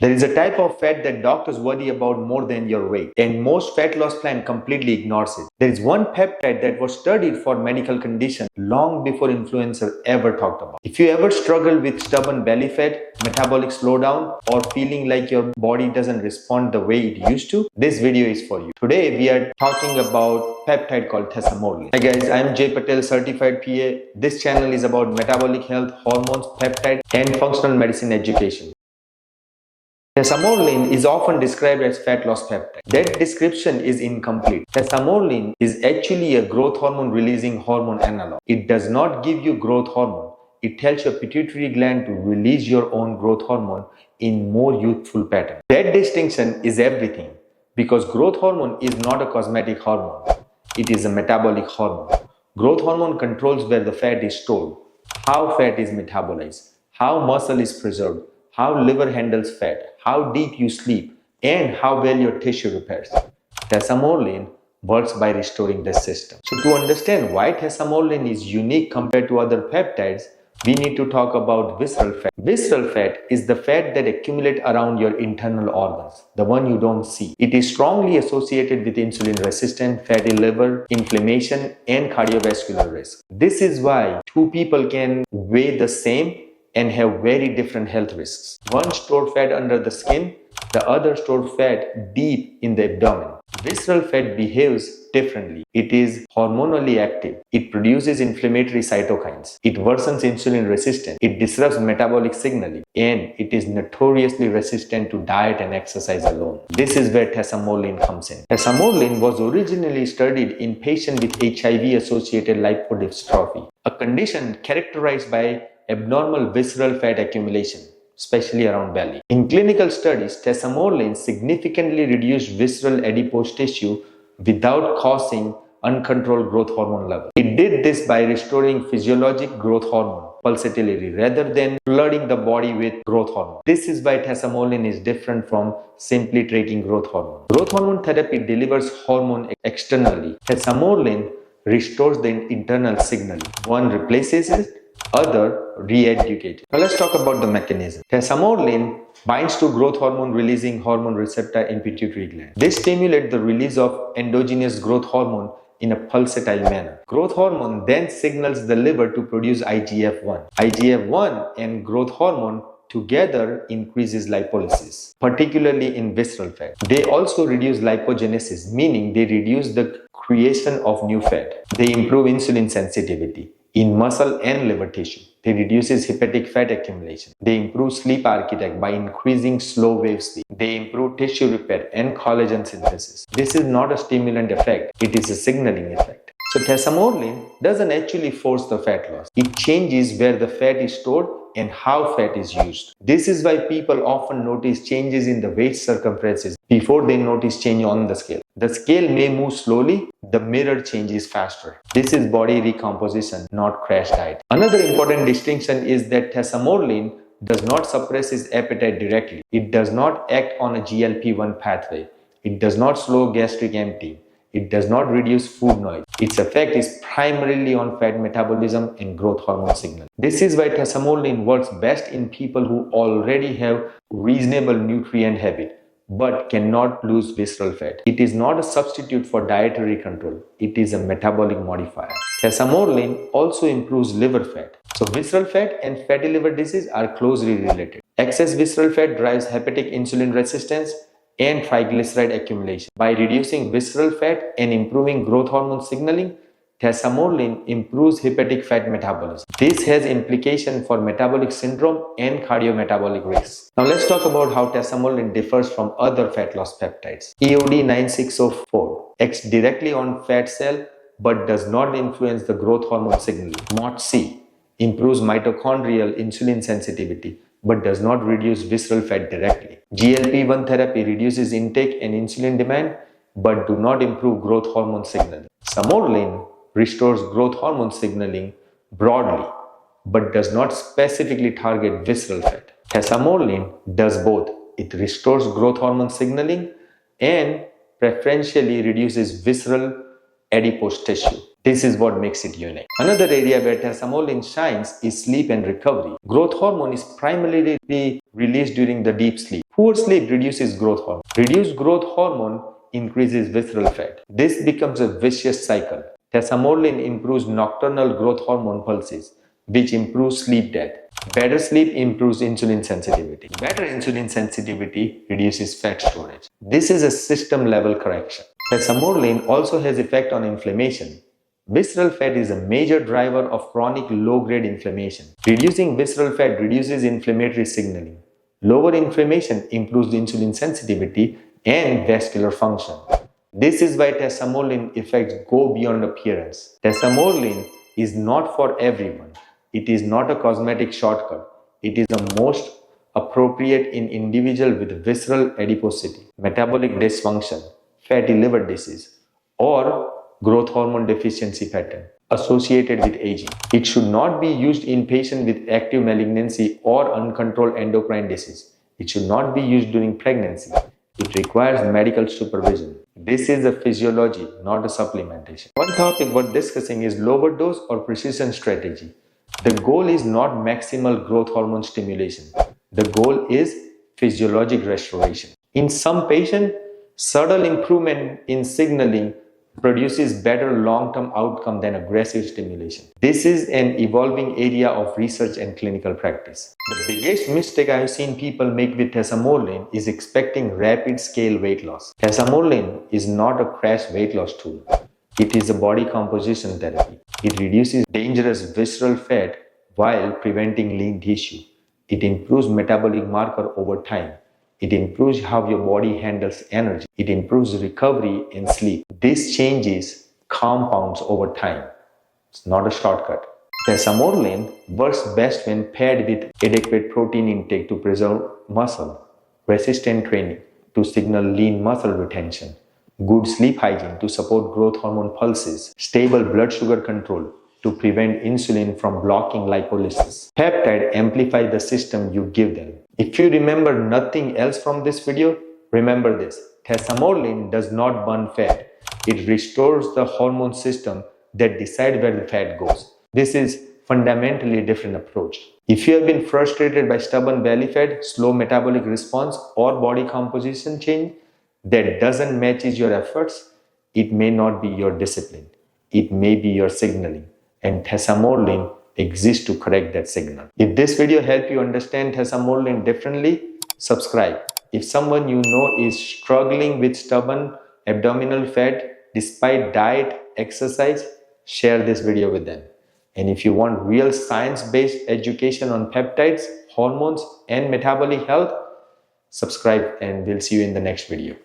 There is a type of fat that doctors worry about more than your weight, and most fat loss plan completely ignores it. There is one peptide that was studied for medical conditions long before influencers ever talked about. If you ever struggle with stubborn belly fat, metabolic slowdown, or feeling like your body doesn't respond the way it used to, this video is for you. Today we are talking about peptide called Tesamorelin. Hi guys, I am Jay Patel, certified PA. This channel is about metabolic health, hormones, peptide, and functional medicine education. Tesamorelin is often described as fat loss peptide. That description is incomplete. Tesamorelin is actually a growth hormone releasing hormone analog. It does not give you growth hormone. It tells your pituitary gland to release your own growth hormone in more youthful pattern. That distinction is everything, because growth hormone is not a cosmetic hormone. It is a metabolic hormone. Growth hormone controls where the fat is stored, how fat is metabolized, how muscle is preserved, how liver handles fat, how deep you sleep, and how well your tissue repairs. Tesamorelin works by restoring this system. So to understand why Tesamorelin is unique compared to other peptides, we need to talk about visceral fat. Visceral fat is the fat that accumulates around your internal organs, the one you don't see. It is strongly associated with insulin resistance, fatty liver, inflammation, and cardiovascular risk. This is why two people can weigh the same and have very different health risks. One stored fat under the skin, the other stored fat deep in the abdomen. Visceral fat behaves differently. It is hormonally active. It produces inflammatory cytokines. It worsens insulin resistance. It disrupts metabolic signaling. And it is notoriously resistant to diet and exercise alone. This is where Tesamorelin comes in. Tesamorelin was originally studied in patients with HIV-associated lipodystrophy, a condition characterized by abnormal visceral fat accumulation, especially around belly. In clinical studies, Tesamorelin significantly reduced visceral adipose tissue without causing uncontrolled growth hormone level. It did this by restoring physiologic growth hormone, pulsatility, rather than flooding the body with growth hormone. This is why Tesamorelin is different from simply taking growth hormone. Growth hormone therapy delivers hormone externally. Tesamorelin restores the internal signaling. One replaces it, other re-educate. Now let's talk about the mechanism. Tesamorelin binds to growth hormone releasing hormone receptor in pituitary gland. They stimulate the release of endogenous growth hormone in a pulsatile manner. Growth hormone then signals the liver to produce IGF-1. IGF-1 and growth hormone together increases lipolysis, particularly in visceral fat. They also reduce lipogenesis, meaning they reduce the creation of new fat. They improve insulin sensitivity in muscle and liver tissue. They reduces hepatic fat accumulation. They improve sleep architecture by increasing slow wave sleep. They improve tissue repair and collagen synthesis. This is not a stimulant effect, it is a signaling effect. So Tesamorelin doesn't actually force the fat loss. It changes where the fat is stored and how fat is used. This is why people often notice changes in the waist circumferences before they notice change on the scale. The scale may move slowly, the mirror changes faster. This is body recomposition, not crash diet. Another important distinction is that Tesamorelin does not suppress its appetite directly. It does not act on a GLP-1 pathway. It does not slow gastric emptying. It does not reduce food noise. Its effect is primarily on fat metabolism and growth hormone signal. This is why Tesamorelin works best in people who already have reasonable nutrient habit but cannot lose visceral fat. It is not a substitute for dietary control. It is a metabolic modifier. Tesamorelin also improves liver fat. So visceral fat and fatty liver disease are closely related. Excess visceral fat drives hepatic insulin resistance and triglyceride accumulation. By reducing visceral fat and improving growth hormone signaling, Tesamorelin improves hepatic fat metabolism. This has implications for metabolic syndrome and cardiometabolic risks. Now let's talk about how Tesamorelin differs from other fat loss peptides. EOD 9604 acts directly on fat cell but does not influence the growth hormone signaling. MOTC improves mitochondrial insulin sensitivity but does not reduce visceral fat directly. GLP-1 therapy reduces intake and insulin demand but do not improve growth hormone signaling. Tesamorelin restores growth hormone signaling broadly but does not specifically target visceral fat. Tesamorelin does both. It restores growth hormone signaling and preferentially reduces visceral adipose tissue. This is what makes it unique. Another area where Tesamorelin shines is sleep and recovery. Growth hormone is primarily released during the deep sleep. Poor sleep reduces growth hormone. Reduced growth hormone increases visceral fat. This becomes a vicious cycle. Tesamorelin improves nocturnal growth hormone pulses, which improves sleep depth. Better sleep improves insulin sensitivity. Better insulin sensitivity reduces fat storage. This is a system-level correction. Tesamorelin also has effect on inflammation. Visceral fat is a major driver of chronic low-grade inflammation. Reducing visceral fat reduces inflammatory signaling. Lower inflammation improves insulin sensitivity and vascular function. This is why Tesamorelin effects go beyond appearance. Tesamorelin is not for everyone. It is not a cosmetic shortcut. It is the most appropriate in individuals with visceral adiposity, metabolic dysfunction, fatty liver disease, or growth hormone deficiency pattern associated with aging. It should not be used in patients with active malignancy or uncontrolled endocrine disease. It should not be used during pregnancy. It requires medical supervision. This is a physiology, not a supplementation. One topic worth discussing is lower dose or precision strategy. The goal is not maximal growth hormone stimulation. The goal is physiologic restoration. In some patients, subtle improvement in signaling produces better long-term outcome than aggressive stimulation. This is an evolving area of research and clinical practice. The biggest mistake I have seen people make with Tesamorelin is expecting rapid scale weight loss. Tesamorelin is not a crash weight loss tool. It is a body composition therapy. It reduces dangerous visceral fat while preventing lean tissue. It improves metabolic marker over time. It improves how your body handles energy. It improves recovery and sleep. This changes compounds over time. It's not a shortcut. Tesamorelin works best when paired with adequate protein intake to preserve muscle, resistant training to signal lean muscle retention, good sleep hygiene to support growth hormone pulses, stable blood sugar control to prevent insulin from blocking lipolysis. Peptide amplify the system you give them. If you remember nothing else from this video, remember this. Tesamorelin does not burn fat. It restores the hormone system that decides where the fat goes. This is fundamentally a different approach. If you have been frustrated by stubborn belly fat, slow metabolic response, or body composition change that doesn't match your efforts, it may not be your discipline. It may be your signaling. And Tesamorelin exists to correct that signal. If this video helped you understand Tesamorelin differently, subscribe. If someone you know is struggling with stubborn abdominal fat despite diet, exercise, share this video with them. And if you want real science-based education on peptides, hormones, and metabolic health, subscribe and we'll see you in the next video.